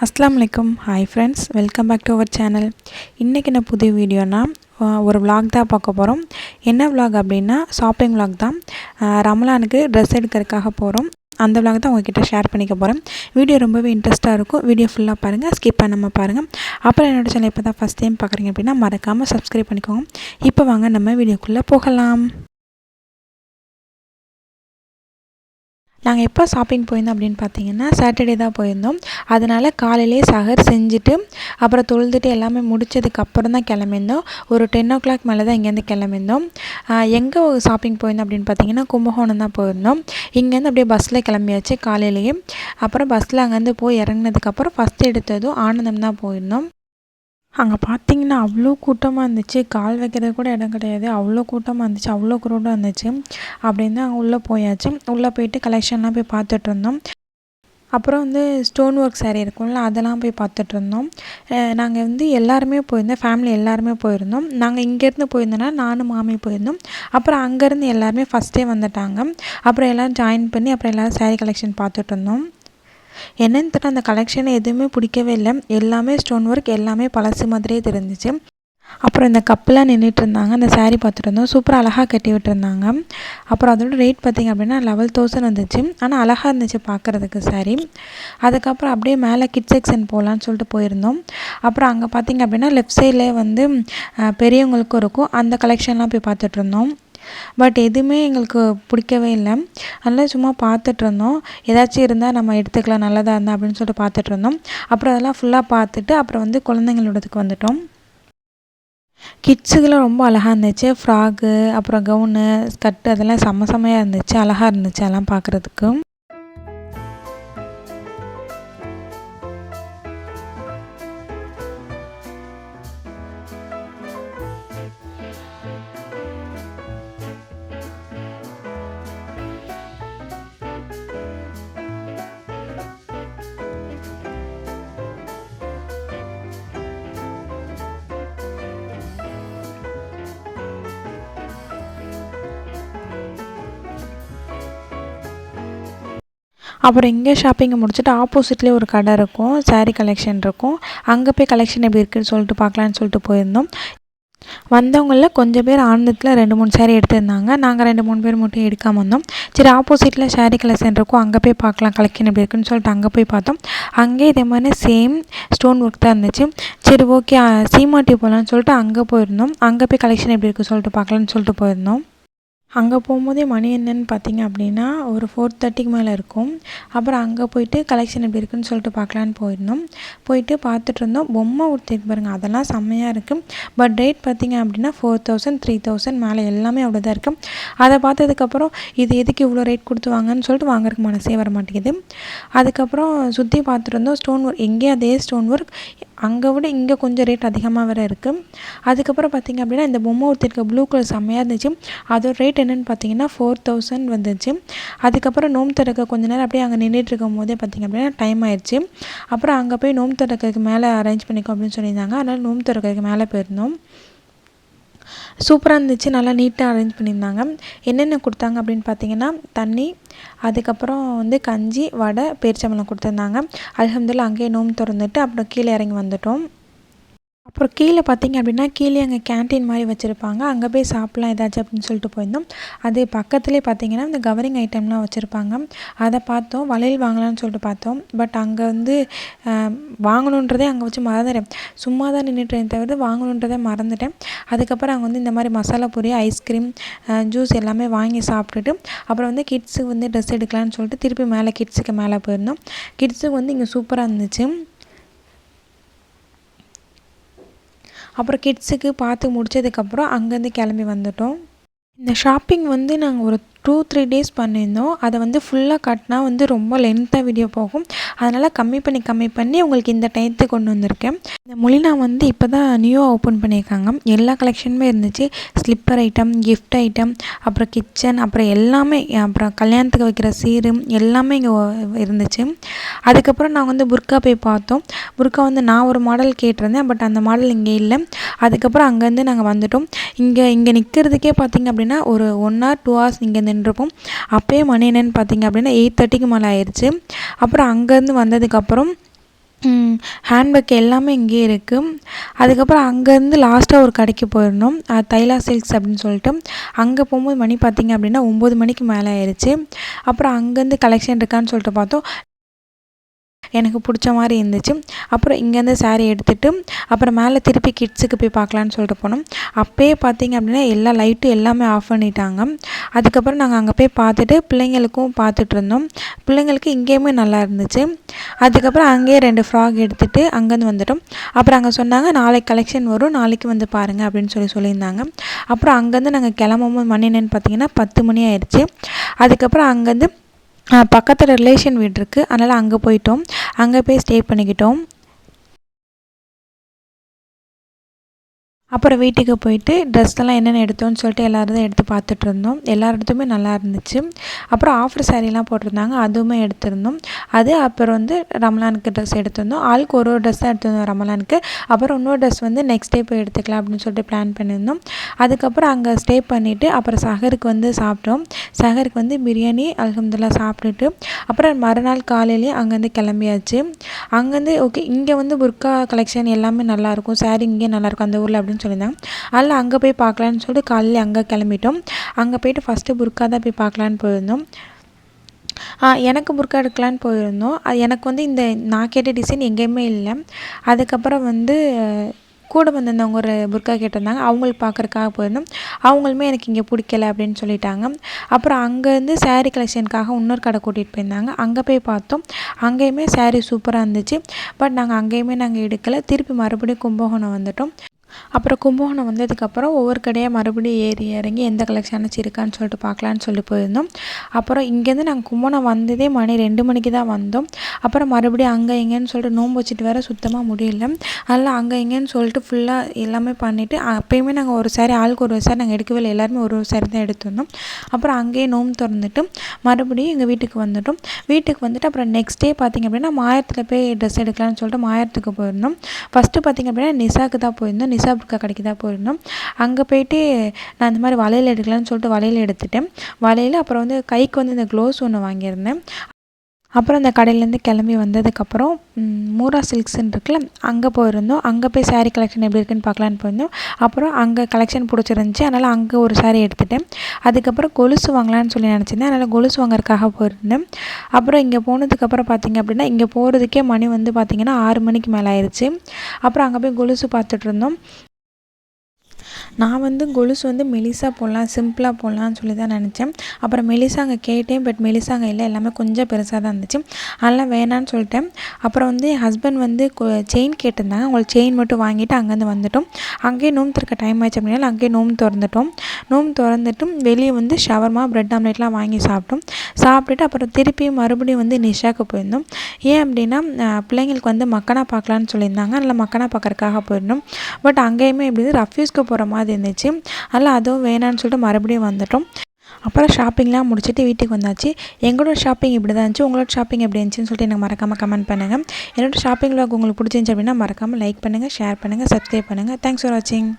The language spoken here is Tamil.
அஸ்ஸலாமு அலைக்கும். Hi friends, welcome back to our channel. இன்றைக்கி நான் புது வீடியோனா ஒரு vlog தான் பார்க்க போகிறோம். என்ன vlog அப்படின்னா ஷாப்பிங் vlog தான். ரமலானுக்கு ட்ரெஸ் எடுக்கிறதுக்காக போகிறோம். அந்த vlog தான் உங்ககிட்ட ஷேர் பண்ணிக்க போகிறேன். வீடியோ ரொம்பவே இன்ட்ரெஸ்ட்டாக இருக்கும். வீடியோ ஃபுல்லாக பாருங்கள், ஸ்கிப் பண்ணாமல் பாருங்கள். அப்புறம் என்னோடய சேனல் இப்போ தான் ஃபஸ்ட் டைம் பார்க்குறீங்க அப்படின்னா மறக்காமல் சப்ஸ்கிரைப் பண்ணிக்கோங்க. இப்போ வாங்க நம்ம வீடியோக்குள்ளே போகலாம். நாங்கள் எப்போ ஷாப்பிங் போயிருந்தோம் அப்படின்னு பார்த்தீங்கன்னா சாட்டர்டே தான் போயிருந்தோம். அதனால் காலையிலே சஹர் செஞ்சுட்டு அப்புறம் தொழுதுட்டு எல்லாமே முடித்ததுக்கப்புறம் தான் கிளம்பியிருந்தோம். ஒரு 10 o'clock மேலே தான் இங்கேருந்து கிளம்பியிருந்தோம். எங்கே ஷாப்பிங் போயிருந்தோம் அப்படின்னு பார்த்தீங்கன்னா கும்பகோணம் தான் போயிருந்தோம். இங்கேருந்து அப்படியே பஸ்ஸில் கிளம்பியாச்சு காலையிலேயே. அப்புறம் பஸ்ஸில் அங்கேருந்து போய் இறங்கினதுக்கப்புறம் ஃபஸ்ட்டு எடுத்ததும் ஆனந்தம் தான் போயிருந்தோம். அங்கே பார்த்தீங்கன்னா அவ்வளோ கூட்டமாக இருந்துச்சு. கால் வைக்கிறது கூட இடம் கிடையாது. அவ்வளோ கூட்டமாக இருந்துச்சு, அவ்வளோ க்ரௌடாக இருந்துச்சு. அப்படின்னு அங்கே உள்ளே போயாச்சு. உள்ளே போயிட்டு கலெக்ஷன்லாம் போய் பார்த்துட்ருந்தோம். அப்புறம் ஸ்டோன் ஒர்க் சாரீ இருக்கும்ல, அதெல்லாம் போய் பார்த்துட்ருந்தோம். நாங்கள் எல்லாருமே போயிருந்தோம், ஃபேமிலி எல்லாருமே போயிருந்தோம். நாங்கள் இங்கேருந்து போயிருந்தோன்னா நானும் மாமி போயிருந்தோம். அப்புறம் அங்கேருந்து எல்லாருமே ஃபஸ்ட்டே வந்துட்டாங்க. அப்புறம் எல்லோரும் ஜாயின் பண்ணி அப்புறம் எல்லோரும் சாரீ கலெக்ஷன் பார்த்துட்ருந்தோம். என்னென்னு தெரியல, அந்த கலெக்ஷன் எதுவுமே பிடிக்கவே இல்லை. எல்லாமே ஸ்டோன் ஒர்க், எல்லாமே பழசு மாதிரியே தெரிஞ்சிச்சு. அப்புறம் இந்த கப்பெலாம் நின்றுட்டு இருந்தாங்க. அந்த சாரீ பார்த்துட்டு இருந்தோம். சூப்பராக அழகாக கட்டி விட்டுருந்தாங்க. அப்புறம் அதோட ரேட் பார்த்திங்க அப்படின்னா 11,000 வந்துச்சு. ஆனால் அழகாக இருந்துச்சு பார்க்குறதுக்கு சாரீ. அதுக்கப்புறம் அப்படியே மேலே கிட் செக்ஷன் போகலான்னு சொல்லிட்டு போயிருந்தோம். அப்புறம் அங்கே பார்த்திங்க அப்படின்னா லெஃப்ட் சைட்லேயே பெரியவங்களுக்கும் இருக்கும். அந்த கலெக்ஷன்லாம் போய் பார்த்துட்ருந்தோம். பட் எதுவுமே எங்களுக்கு பிடிக்கவே இல்லை. அதனால் சும்மா பார்த்துட்ருந்தோம். ஏதாச்சும் இருந்தால் நம்ம எடுத்துக்கலாம், நல்லதாக இருந்தால் அப்படின்னு சொல்லிட்டு பார்த்துட்ருந்தோம். அப்புறம் அதெல்லாம் ஃபுல்லாக பார்த்துட்டு அப்புறம் குழந்தைங்களோடதுக்கு வந்துட்டோம். கிட்ஸுக்கெலாம் ரொம்ப அழகாக இருந்துச்சு. ஃப்ராகு, அப்புறம் கவுனு, ஸ்கர்ட்டு அதெல்லாம் செம்மையாக இருந்துச்சு. அழகாக இருந்துச்சு அதெல்லாம் பார்க்குறதுக்கு. அப்புறம் இங்கே ஷாப்பிங்கை முடிச்சுட்டு ஆப்போசிட்லேயே ஒரு கடை இருக்கும், சாரீ கலெக்ஷன் இருக்கும். அங்கே போய் கலெக்ஷன் எப்படி இருக்குதுன்னு சொல்லிட்டு பார்க்கலான்னு சொல்லிட்டு போயிருந்தோம். வந்தவங்களில் கொஞ்சம் பேர் ஆனந்தத்தில் 2-3 சாரீ எடுத்திருந்தாங்க. நாங்கள் 2-3 பேர் மட்டும் எடுக்காமல் வந்தோம். சரி, ஆப்போசிட்டில் சாரீ கலெக்ஷன் இருக்கும், அங்கே போய் பார்க்கலாம் கலெக்ஷன் எப்படி இருக்குன்னு சொல்லிட்டு அங்கே போய் பார்த்தோம். அங்கே இதே மாதிரி சேம் ஸ்டோன் ஒர்க் தான் இருந்துச்சு. சரி, ஓகே, சீமாட்டி போகலான்னு சொல்லிட்டு அங்கே போயிருந்தோம். அங்கே போய் கலெக்ஷன் எப்படி இருக்குன்னு சொல்லிட்டு பார்க்கலான்னு சொல்லிட்டு போயிருந்தோம். அங்கே போகும்போதே மணி என்னன்னு பார்த்தீங்க அப்படின்னா ஒரு 4:30க்கு மேலே இருக்கும். அப்புறம் அங்கே போயிட்டு கலெக்ஷன் எப்படி இருக்குன்னு சொல்லிட்டு பார்க்கலான்னு போயிருந்தோம். போயிட்டு பார்த்துட்டு இருந்தோம். பொம்மை உடுத்திருக்கு பாருங்கள், அதெல்லாம் செம்மையாக இருக்குது. பட் ரேட் பார்த்திங்க அப்படின்னா 4,000 3,000 மேலே எல்லாமே அவ்வளோதான் இருக்குது. அதை பார்த்ததுக்கப்புறம் இது எதுக்கு இவ்வளோ ரேட் கொடுத்து வாங்கன்னு சொல்லிட்டு வாங்குறதுக்கு மனசே வர மாட்டேங்குது. அதுக்கப்புறம் சுற்றி பார்த்துட்டு இருந்தோம். ஸ்டோன் ஒர்க் எங்கேயும் அதே ஸ்டோன் ஒர்க், அங்கே விட இங்கே கொஞ்சம் ரேட் அதிகமாக வேறு இருக்குது. அதுக்கப்புறம் பார்த்திங்க அப்படின்னா இந்த பொம்மை ஒருத்தருக்கு ப்ளூ கலர் செம்மையாக இருந்துச்சு. அதோட ரேட் என்னென்னு பார்த்தீங்கன்னா 4,000 வந்துச்சு. அதுக்கப்புறம் நோம்பு திறக்க கொஞ்ச நேரம் அப்படியே அங்கே நின்றுட்டு இருக்கும் போதே பார்த்திங்க அப்படின்னா டைம் ஆயிடுச்சு. அப்புறம் அங்கே போய் நோம்பு திறக்கிறதுக்கு மேலே அரேஞ்ச் பண்ணிக்கோ அப்படின்னு சொல்லியிருந்தாங்க. அதனால் நோம்பு திறக்கிறதுக்கு மேலே போயிருந்தோம். சூப்பராக இருந்துச்சு, நல்லா நீட்டாக அரேஞ்ச் பண்ணியிருந்தாங்க. என்னென்ன கொடுத்தாங்க அப்படின்னு பார்த்தீங்கன்னா தண்ணி, அதுக்கப்புறம் கஞ்சி, வடை, பேரிச்சம்பழம் கொடுத்துருந்தாங்க. அல்ஹம்துலில்லாஹ் அங்கேயே நோம்பு திறந்துட்டு அப்புறம் கீழே இறங்கி வந்துட்டோம். அப்புறம் கீழே பார்த்திங்க அப்படின்னா கீழே அங்கே கேன்டீன் மாதிரி வச்சுருப்பாங்க. அங்கே போய் சாப்பிட்லாம் ஏதாச்சும் அப்படின்னு சொல்லிட்டு போயிருந்தோம். அது பக்கத்துலேயே பார்த்திங்கன்னா இந்த கவரிங் ஐட்டம்லாம் வச்சுருப்பாங்க. அதை பார்த்தோம். வளையல் வாங்கலாம்னு சொல்லிட்டு பார்த்தோம். பட் அங்கே வாங்கணுன்றதே அங்கே வச்சு மறந்துட்டேன். சும்மா தான் நின்றுட்டேன் தவிர வாங்கணுன்றதே மறந்துட்டேன். அதுக்கப்புறம் அங்கே இந்த மாதிரி மசாலா பூரி, ஐஸ்கிரீம், ஜூஸ் எல்லாமே வாங்கி சாப்பிட்டுட்டு அப்புறம் கிட்ஸுக்கு ட்ரெஸ் எடுக்கலான்னு சொல்லிட்டு திருப்பி மேலே கிட்ஸுக்கு மேலே போயிருந்தோம். கிட்ஸுக்கு இங்கே சூப்பராக இருந்துச்சு. அப்புறம் கிட்ஸுக்கு பார்த்து முடித்ததுக்கப்புறம் அங்கேருந்து கிளம்பி வந்துட்டோம். இந்த ஷாப்பிங் நாங்கள் ஒரு 2-3 டேஸ் பண்ணியிருந்தோம். அதை ஃபுல்லாக காட்டினா ரொம்ப லென்த்தாக வீடியோ போகும். அதனால் கம்மி பண்ணி உங்களுக்கு இந்த டயத்துக்கு கொண்டு வந்திருக்கேன். இந்த மொழினா இப்போ தான் நியூவாக ஓப்பன் பண்ணியிருக்காங்க. எல்லா கலெக்ஷனுமே இருந்துச்சு. ஸ்லிப்பர் ஐட்டம், கிஃப்ட் ஐட்டம், அப்புறம் கிச்சன், அப்புறம் எல்லாமே, அப்புறம் கல்யாணத்துக்கு வைக்கிற சீரு எல்லாமே இங்கே இருந்துச்சு. அதுக்கப்புறம் நாங்கள் புர்கா போய் பார்த்தோம். புர்கா நான் ஒரு மாடல் கேட்டிருந்தேன். பட் அந்த மாடல் இங்கே இல்லை. அதுக்கப்புறம் அங்கேருந்து நாங்கள் வந்துட்டோம். இங்கே நிற்கிறதுக்கே பார்த்திங்க அப்படின்னா ஒரு 1 hour 2 hours இங்கே நின்றுப்போம். அப்போயே மணி என்னன்னு பார்த்திங்க அப்படின்னா 8:30க்கு மேலே ஆயிடுச்சு. அப்புறம் அங்கேருந்து வந்ததுக்கப்புறம் ஹேண்ட்பேக் எல்லாமே இங்கேயே இருக்குது. அதுக்கப்புறம் அங்கேருந்து லாஸ்ட்டாக ஒரு கடைக்கு போயிருந்தோம், தைலா சில்க்ஸ் அப்படின்னு சொல்லிட்டு. அங்கே போகும்போது மணி பார்த்திங்க அப்படின்னா 9 மணிக்கு மேலே ஆயிடுச்சு. அப்புறம் அங்கேருந்து கலெக்ஷன் இருக்கான்னு சொல்லிட்டு பார்த்தோம், எனக்கு பிடிச்ச மாதிரி இருந்துச்சு. அப்புறம் இங்கேருந்து சாரீ எடுத்துகிட்டு அப்புறம் மேலே திருப்பி கிட்ஸுக்கு போய் பார்க்கலான்னு சொல்லிட்டு போனோம். அப்போயே பார்த்திங்க அப்படின்னா எல்லா லைட்டும் எல்லாமே ஆஃப் பண்ணிட்டாங்க. அதுக்கப்புறம் நாங்கள் அங்கே போய் பார்த்துட்டு பிள்ளைங்களுக்கும் பார்த்துட்டு இருந்தோம். பிள்ளைங்களுக்கு இங்கேயுமே நல்லா இருந்துச்சு. அதுக்கப்புறம் அங்கேயே 2 ஃப்ராக் எடுத்துகிட்டு அங்கேருந்து வந்துட்டோம். அப்புறம் அங்கே சொன்னாங்க நாளைக்கு கலெக்ஷன் வரும், நாளைக்கு வந்து பாருங்கள் அப்படின்னு சொல்லியிருந்தாங்க. அப்புறம் அங்கேருந்து நாங்கள் கிளம்பும்போது மணி என்னன்னு பார்த்தீங்கன்னா 10 மணி ஆயிடுச்சு. அதுக்கப்புறம் அங்கேருந்து பக்கத்தில் ரிலேஷன் வீடு இருக்குது, அதனால் அங்கே போயிட்டோம். அங்கே போய் ஸ்டே பண்ணிக்கிட்டோம். அப்புறம் வீட்டுக்கு போயிட்டு ட்ரெஸ்ஸெல்லாம் என்னென்ன எடுத்தோன்னு சொல்லிட்டு எல்லோரும் எடுத்து பார்த்துட்டு இருந்தோம். எல்லார் இடத்துமே நல்லா இருந்துச்சு. அப்புறம் ஆஃபர் சாரீலாம் போட்டிருந்தாங்க, அதுவுமே எடுத்திருந்தோம். அப்புறம் வந்து ரமலானுக்கு ட்ரெஸ் எடுத்திருந்தோம். ஆளுக்கு ஒரு ட்ரெஸ் தான் எடுத்திருந்தோம் ரமலானுக்கு. அப்புறம் இன்னொரு ட்ரெஸ் வந்து நெக்ஸ்ட் டே போய் எடுத்துக்கலாம் அப்படின்னு சொல்லிட்டு பிளான் பண்ணியிருந்தோம். அதுக்கப்புறம் அங்கே ஸ்டே பண்ணிவிட்டு அப்புறம் சஹருக்கு வந்து சாப்பிட்டோம். சஹருக்கு வந்து பிரியாணி அல்ஹம்துலில்லாஹ் சாப்பிட்டுட்டு அப்புறம் மறுநாள் காலையிலேயே அங்கேருந்து கிளம்பியாச்சு. அங்கேருந்து ஓகே, இங்கே வந்து புர்கா கலெக்ஷன் எல்லாமே நல்லாயிருக்கும், சாரீ இங்கே நல்லாயிருக்கும் அந்த ஊரில் அப்படின்னு சொல்லியிருந்தாங்க. அதில் அங்கே போய் பார்க்கலான்னு சொல்லிட்டு காலையில் அங்கே கிளம்பிட்டோம். அங்கே போயிட்டு ஃபஸ்ட்டு புர்கா தான் போய் பார்க்கலான்னு போயிருந்தோம். எனக்கு புர்கா எடுக்கலான்னு போயிருந்தோம். எனக்கு வந்து இந்த நான் கேட்ட டிசைன் எங்கேயுமே இல்லை. அதுக்கப்புறம் வந்து கூட வந்திருந்தவங்க ஒரு புர்கா கேட்டிருந்தாங்க, அவங்களுக்கு பார்க்குறக்காக போயிருந்தோம். அவங்களுமே எனக்கு இங்கே பிடிக்கல அப்படின்னு சொல்லிட்டாங்க. அப்புறம் அங்கேருந்து சாரீ கலெக்ஷனுக்காக இன்னொரு கடை கூட்டிகிட்டு போயிருந்தாங்க. அங்கே போய் பார்த்தோம். அங்கேயுமே சாரீ சூப்பராக இருந்துச்சு. பட் அங்கேயுமே நாங்கள் எடுக்கலை. திருப்பி மறுபடியும் கும்பகோணம் வந்துட்டோம். அப்புறம் கும்பகோணம் வந்ததுக்கப்புறம் ஒவ்வொரு கடையாக மறுபடியும் ஏறி இறங்கி எந்த கலெக்ஷனாச்சும் இருக்கான்னு சொல்லிட்டு பார்க்கலான்னு சொல்லி போயிருந்தோம். அப்புறம் இங்கேருந்து நாங்கள் கும்பகோணம் வந்ததே மணி 2 மணிக்கு தான் வந்தோம். அப்புறம் மறுபடியும் அங்கே எங்கேன்னு சொல்லிட்டு நோன்பு வச்சுட்டு வேறு சுத்தமாக முடியல. அதனால் அங்கே எங்கேன்னு சொல்லிட்டு ஃபுல்லாக எல்லாமே பண்ணிவிட்டு அப்போயுமே நாங்கள் ஒரு சாரி ஆளுக்கு ஒரு சாரி நாங்கள் எடுக்கவே இல்லை, எல்லாருமே ஒரு சாரி தான் எடுத்துருந்தோம். அப்புறம் அங்கேயே நோன்பு திறந்துட்டு மறுபடியும் எங்கள் வீட்டுக்கு வந்துட்டோம். வீட்டுக்கு வந்துட்டு அப்புறம் நெக்ஸ்ட் டே பார்த்திங்க அப்படின்னா மாயத்தில் போய் ட்ரெஸ் எடுக்கலான்னு சொல்லிட்டு மாயத்துக்கு போயிருந்தோம். ஃபஸ்ட்டு பார்த்திங்க அப்படின்னா நிசாக்கு தான் போயிருந்தோம், நிசா புர்கா கடைக்கு தான் போயிருந்தோம். அங்கே போயிட்டு நான் இந்த மாதிரி வளையல் எடுக்கலான்னு சொல்லிட்டு வளையல் எடுத்துட்டேன். வளையல் அப்புறம் வந்து கைக்கு வந்து இந்த க்ளோஸ் ஒன்று வாங்கியிருந்தேன். அப்புறம் அந்த கடையிலேருந்து கிளம்பி வந்ததுக்கப்புறம் மூரா சில்க்ஸ்ன்னு இருக்குல்ல, அங்கே போயிருந்தோம். அங்கே போய் சாரீ கலெக்ஷன் எப்படி இருக்குன்னு பார்க்கலான்னு போயிருந்தோம். அப்புறம் அங்கே கலெக்ஷன் பிடிச்சிருந்துச்சி, அதனால் அங்கே ஒரு சாரீ எடுத்துட்டேன். அதுக்கப்புறம் கொலுசு வாங்கலான்னு சொல்லி நினச்சிருந்தேன், அதனால் கொலுசு வாங்குறதுக்காக போயிருந்தேன். அப்புறம் இங்கே போனதுக்கப்புறம் பார்த்திங்க அப்படின்னா இங்கே போகிறதுக்கே மணி வந்து பார்த்திங்கன்னா 6 மணிக்கு மேலே ஆயிடுச்சு. அப்புறம் அங்கே போய் கொலுசு பார்த்துட்டு இருந்தோம். நான் வந்து கொலுசு வந்து மெலிசா போடலாம், சிம்பிளாக போடலான்னு சொல்லி தான் நினச்சேன். அப்புறம் மெலிசா அங்கே கேட்டேன், பட் மெலிசா அங்கே இல்லை, எல்லாமே கொஞ்சம் பெருசாக தான் இருந்துச்சு. அதெல்லாம் வேணான்னு சொல்லிட்டேன். அப்புறம் வந்து என் ஹஸ்பண்ட் வந்து செயின் கேட்டிருந்தாங்க, அவங்களுக்கு செயின் மட்டும் வாங்கிட்டு அங்கேருந்து வந்துட்டோம். அங்கேயே நோம்பு திறக்க டைம் ஆயிடுச்சு அப்படின்னால அங்கேயே நோம்பு திறந்துட்டோம். நோம்பு திறந்துட்டு வெளியே வந்து ஷவர்மா பிரெட் ஆம்லேட்லாம் வாங்கி சாப்பிட்டுட்டு அப்புறம் திருப்பி மறுபடியும் வந்து நிஷாவுக்கு போயிருந்தோம். ஏன் அப்படின்னா பிள்ளைங்களுக்கு வந்து மக்கனா பார்க்கலான்னு சொல்லியிருந்தாங்க, அதனால் மக்கனா பார்க்குறக்காக போயிருந்தோம். பட் அங்கேயுமே எப்படி ரஃப்யூஸ்க்கு போகிற மாதிரி இருந்துச்சு, அதனால் அதுவும் வேணான்னு சொல்லிட்டு மறுபடியும் வந்துட்டோம். அப்புறம் ஷாப்பிங்லாம் முடிச்சுட்டு வீட்டுக்கு வந்தாச்சு. எங்களோட ஷாப்பிங் இப்படி தான் இருந்துச்சு, உங்களோட ஷாப்பிங் எப்படி இருந்துச்சுன்னு சொல்லிட்டு எனக்கு மறக்காமல் கமெண்ட் பண்ணுங்கள். என்னோடய ஷாப்பிங் விலாக் உங்களுக்கு பிடிச்சிருந்துச்சு அப்படின்னா மறக்காமல் லைக் பண்ணுங்கள், ஷேர் பண்ணுங்கள், சப்ஸ்கிரைப் பண்ணுங்கள். தேங்க்ஸ் ஃபார் வாட்சிங்.